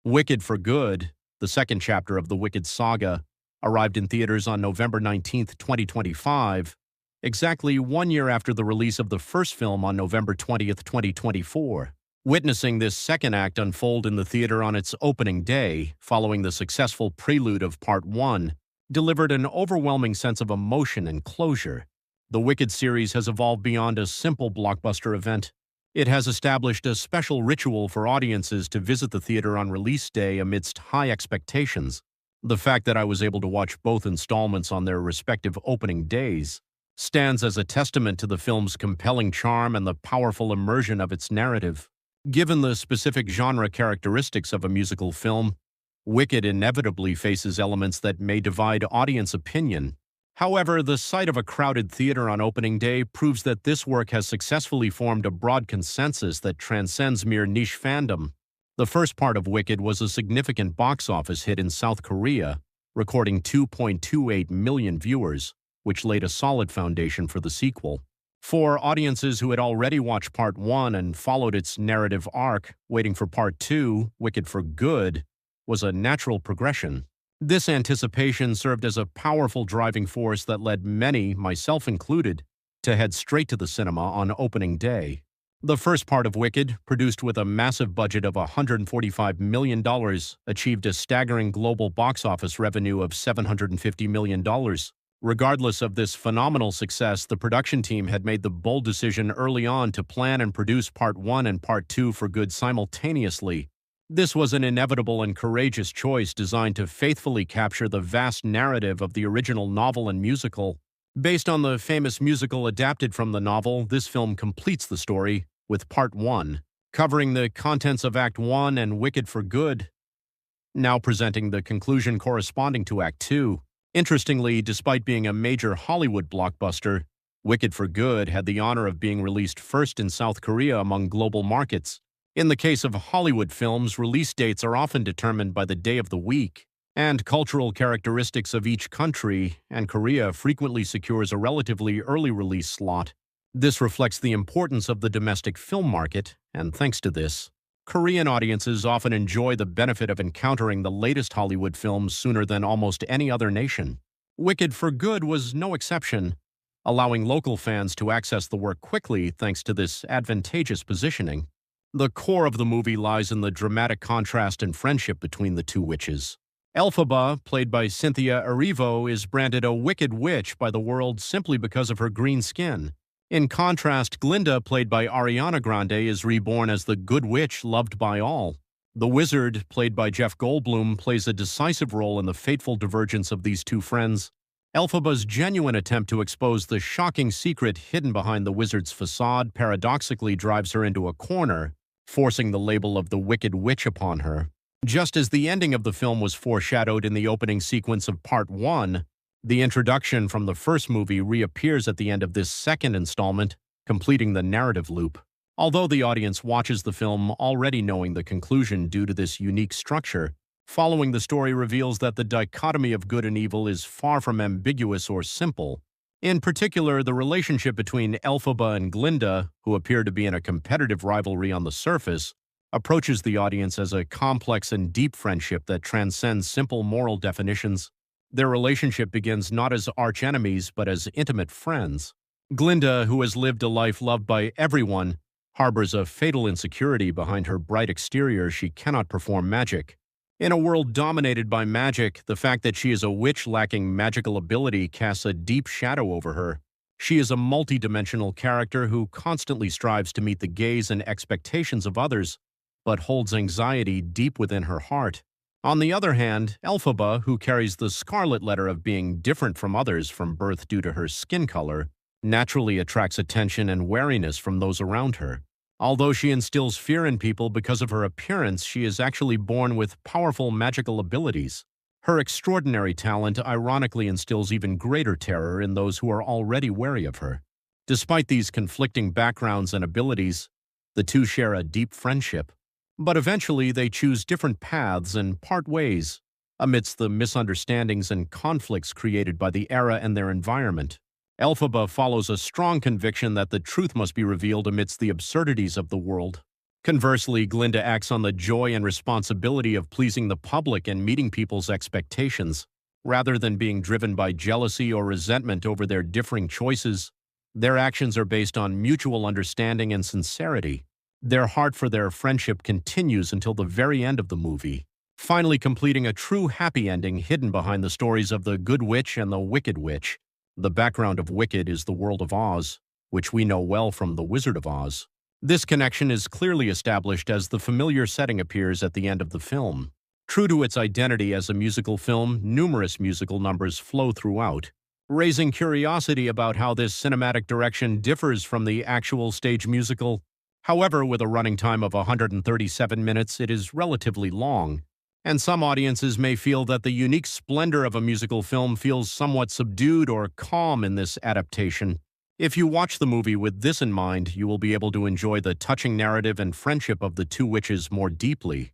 Wicked for Good, the second chapter of the Wicked saga, arrived in theaters on November 19, 2025, exactly 1 year after the release of the first film on November 20th, 2024. Witnessing this second act unfold in the theater on its opening day, following the successful prelude of Part 1, delivered an overwhelming sense of emotion and closure. The Wicked series has evolved beyond a simple blockbuster event. It has established a special ritual for audiences to visit the theater on release day amidst high expectations. The fact that I was able to watch both installments on their respective opening days stands as a testament to the film's compelling charm and the powerful immersion of its narrative. Given the specific genre characteristics of a musical film, Wicked inevitably faces elements that may divide audience opinion. However, the sight of a crowded theater on opening day proves that this work has successfully formed a broad consensus that transcends mere niche fandom. The first part of Wicked was a significant box office hit in South Korea, recording 2.28 million viewers, which laid a solid foundation for the sequel. For audiences who had already watched Part 1 and followed its narrative arc, waiting for Part 2, Wicked for Good, was a natural progression. This anticipation served as a powerful driving force that led many, myself included, to head straight to the cinema on opening day. The first part of Wicked, produced with a massive budget of $145 million, achieved a staggering global box office revenue of $750 million. Regardless of this phenomenal success, the production team had made the bold decision early on to plan and produce Part 1 and Part 2 for good simultaneously. This was an inevitable and courageous choice designed to faithfully capture the vast narrative of the original novel and musical. Based on the famous musical adapted from the novel, this film completes the story, with Part 1, covering the contents of Act 1 and Wicked for Good, now presenting the conclusion corresponding to Act 2. Interestingly, despite being a major Hollywood blockbuster, Wicked for Good had the honor of being released first in South Korea among global markets. In the case of Hollywood films, release dates are often determined by the day of the week, and cultural characteristics of each country, and Korea frequently secures a relatively early release slot. This reflects the importance of the domestic film market, and thanks to this, Korean audiences often enjoy the benefit of encountering the latest Hollywood films sooner than almost any other nation. Wicked for Good was no exception, allowing local fans to access the work quickly thanks to this advantageous positioning. The core of the movie lies in the dramatic contrast and friendship between the two witches. Elphaba, played by Cynthia Erivo, is branded a wicked witch by the world simply because of her green skin. In contrast, Glinda, played by Ariana Grande, is reborn as the good witch loved by all. The wizard, played by Jeff Goldblum, plays a decisive role in the fateful divergence of these two friends. Elphaba's genuine attempt to expose the shocking secret hidden behind the wizard's facade paradoxically drives her into a corner, forcing the label of the Wicked Witch upon her. Just as the ending of the film was foreshadowed in the opening sequence of Part 1, the introduction from the first movie reappears at the end of this second installment, completing the narrative loop. Although the audience watches the film already knowing the conclusion due to this unique structure, following the story reveals that the dichotomy of good and evil is far from ambiguous or simple. In particular, the relationship between Elphaba and Glinda, who appear to be in a competitive rivalry on the surface, approaches the audience as a complex and deep friendship that transcends simple moral definitions. Their relationship begins not as archenemies but as intimate friends. Glinda, who has lived a life loved by everyone, harbors a fatal insecurity behind her bright exterior. She cannot perform magic. In a world dominated by magic, the fact that she is a witch lacking magical ability casts a deep shadow over her. She is a multi-dimensional character who constantly strives to meet the gaze and expectations of others, but holds anxiety deep within her heart. On the other hand, Elphaba, who carries the scarlet letter of being different from others from birth due to her skin color, naturally attracts attention and wariness from those around her. Although she instills fear in people because of her appearance, she is actually born with powerful magical abilities. Her extraordinary talent ironically instills even greater terror in those who are already wary of her. Despite these conflicting backgrounds and abilities, the two share a deep friendship. But eventually they choose different paths and part ways, amidst the misunderstandings and conflicts created by the era and their environment. Elphaba follows a strong conviction that the truth must be revealed amidst the absurdities of the world. Conversely, Glinda acts on the joy and responsibility of pleasing the public and meeting people's expectations. Rather than being driven by jealousy or resentment over their differing choices, their actions are based on mutual understanding and sincerity. Their heart for their friendship continues until the very end of the movie, finally completing a true happy ending hidden behind the stories of the Good Witch and the Wicked Witch. The background of Wicked is the world of Oz, which we know well from The Wizard of Oz. This connection is clearly established as the familiar setting appears at the end of the film. True to its identity as a musical film, numerous musical numbers flow throughout, raising curiosity about how this cinematic direction differs from the actual stage musical. However, with a running time of 137 minutes, it is relatively long, and some audiences may feel that the unique splendor of a musical film feels somewhat subdued or calm in this adaptation. If you watch the movie with this in mind, you will be able to enjoy the touching narrative and friendship of the two witches more deeply.